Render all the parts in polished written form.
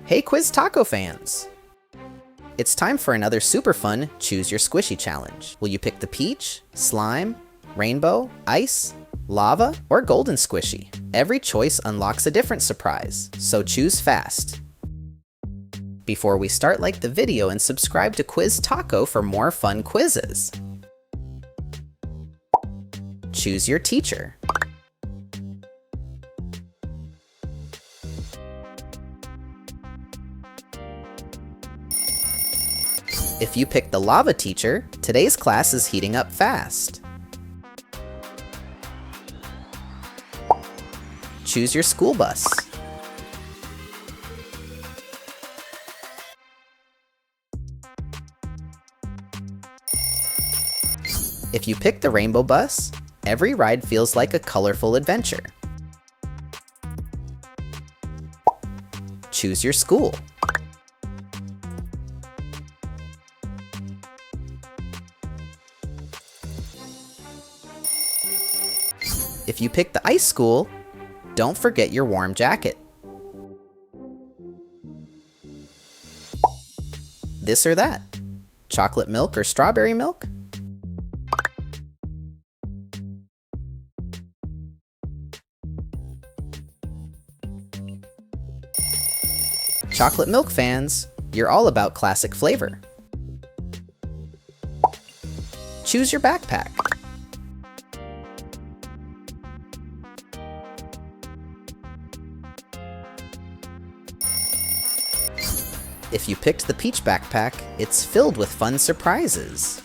Hey Quiz Taco fans! It's time for another super fun Choose Your Squishy challenge. Will you pick the peach, slime, rainbow, ice, lava, or golden squishy? Every choice unlocks a different surprise, so choose fast. Before we start, like the video and subscribe to Quiz Taco for more fun quizzes. Choose your teacher. If you pick the lava teacher, today's class is heating up fast. Choose your school bus. If you pick the rainbow bus, every ride feels like a colorful adventure. Choose your school. If you pick the ice school, don't forget your warm jacket. This or that? Chocolate milk or strawberry milk? Chocolate milk fans, you're all about classic flavor. Choose your backpack. If you picked the peach backpack, it's filled with fun surprises.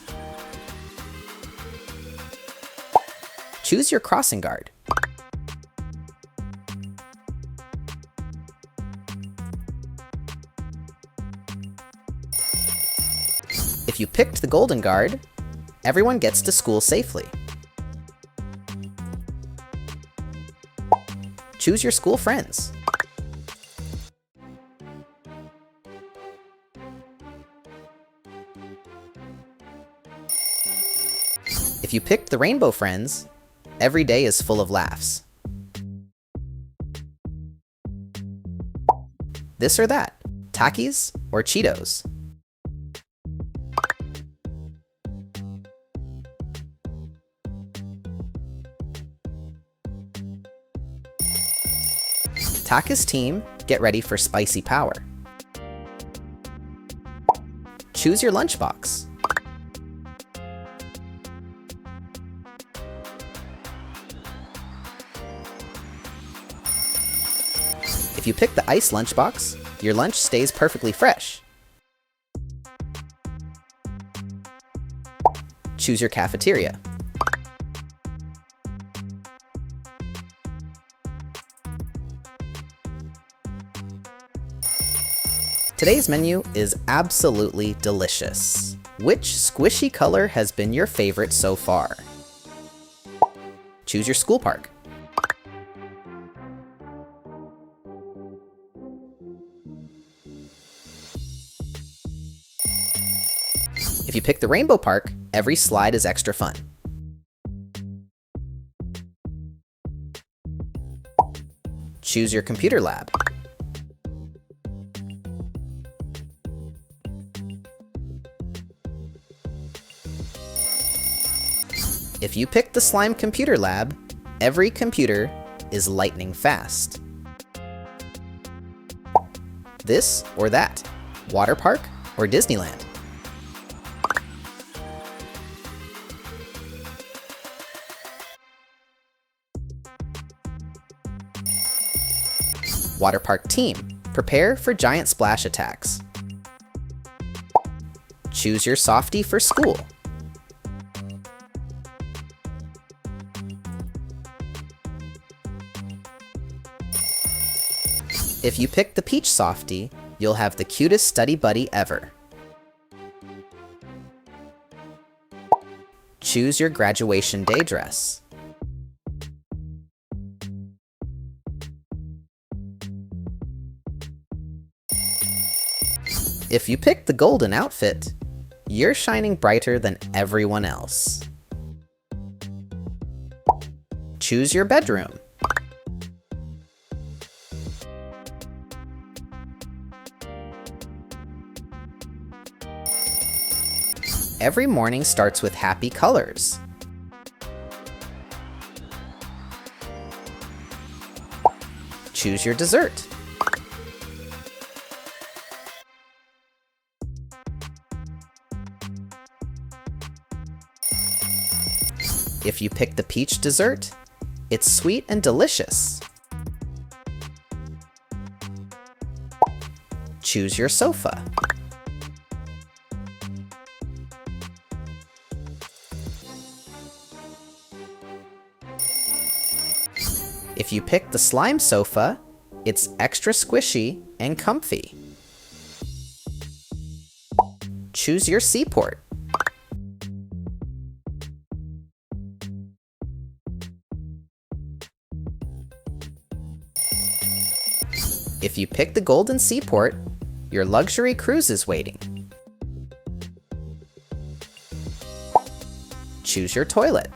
Choose your crossing guard. If you picked the golden guard, everyone gets to school safely. Choose your school friends. If you picked the rainbow friends, every day is full of laughs. This or that? Takis or Cheetos? Takis team, get ready for spicy power. Choose your lunchbox. If you pick the ice lunchbox, your lunch stays perfectly fresh. Choose your cafeteria. Today's menu is absolutely delicious. Which squishy color has been your favorite so far? Choose your school park. If you pick the rainbow park, every slide is extra fun. Choose your computer lab. If you pick the slime computer lab, every computer is lightning fast. This or that? Water park or Disneyland? Water park team, prepare for giant splash attacks. Choose your softie for school. If you pick the peach softie, you'll have the cutest study buddy ever. Choose your graduation day dress. If you pick the golden outfit, you're shining brighter than everyone else. Choose your bedroom. Every morning starts with happy colors. Choose your dessert. If you pick the peach dessert, it's sweet and delicious. Choose your sofa. If you pick the slime sofa, it's extra squishy and comfy. Choose your seaport. If you pick the golden seaport, your luxury cruise is waiting. Choose your toilet.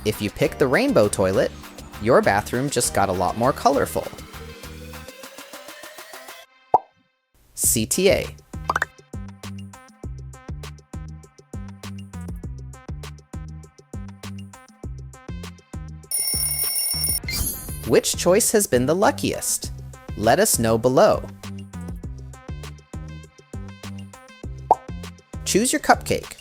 If you pick the rainbow toilet, your bathroom just got a lot more colorful. CTA. Which choice has been the luckiest? Let us know below. Choose your cupcake.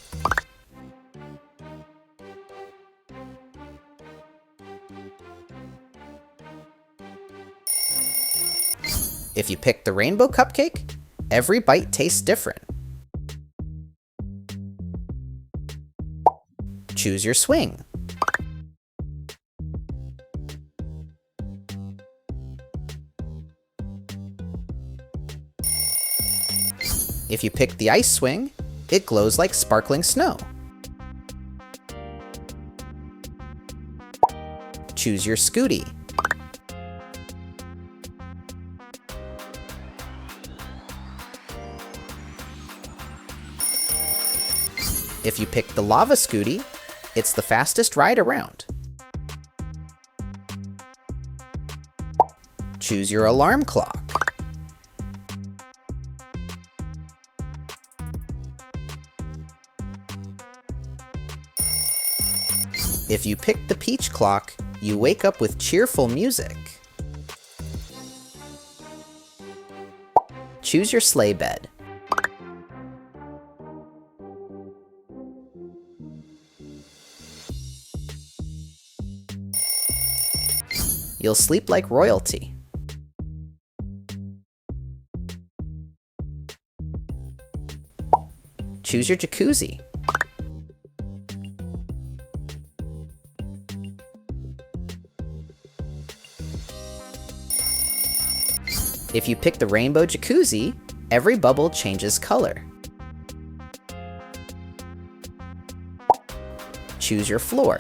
If you pick the rainbow cupcake, every bite tastes different. Choose your swing. If you pick the ice swing, it glows like sparkling snow. Choose your Scooty. If you pick the lava Scooty, it's the fastest ride around. Choose your alarm clock. If you pick the peach clock, you wake up with cheerful music. Choose your sleigh bed. You'll sleep like royalty. Choose your jacuzzi. If you pick the rainbow jacuzzi, every bubble changes color. Choose your floor.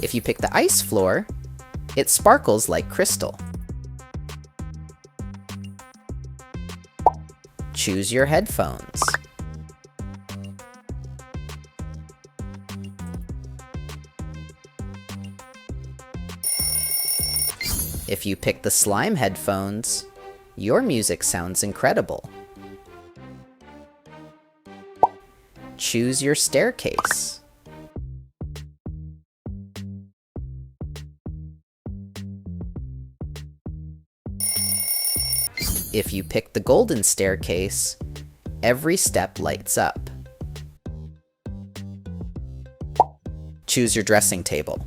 If you pick the ice floor, it sparkles like crystal. Choose your headphones. If you pick the slime headphones, your music sounds incredible. Choose your staircase. If you pick the golden staircase, every step lights up. Choose your dressing table.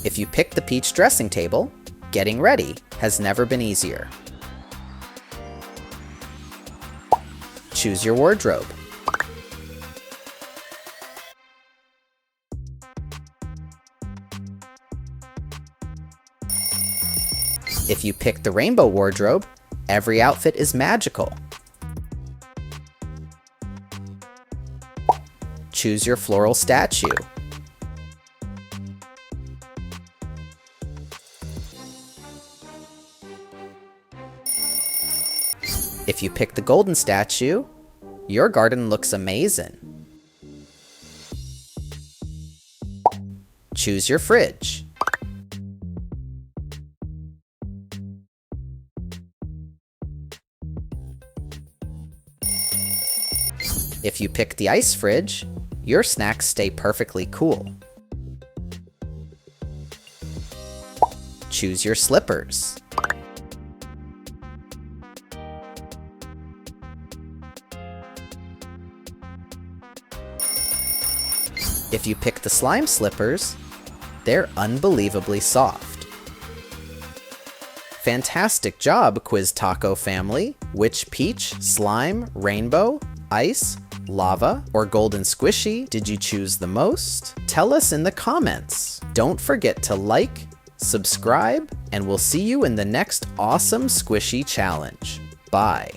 If you pick the peach dressing table, getting ready has never been easier. Choose your wardrobe. If you pick the rainbow wardrobe, every outfit is magical. Choose your floral statue. If you pick the golden statue, your garden looks amazing. Choose your fridge. If you pick the ice fridge, your snacks stay perfectly cool. Choose your slippers. If you pick the slime slippers, they're unbelievably soft. Fantastic job, Quiz Taco family! Which peach, slime, rainbow, ice, lava, or golden squishy did you choose the most? Tell us in the comments. Don't forget to like, subscribe, and we'll see you in the next awesome squishy challenge. Bye.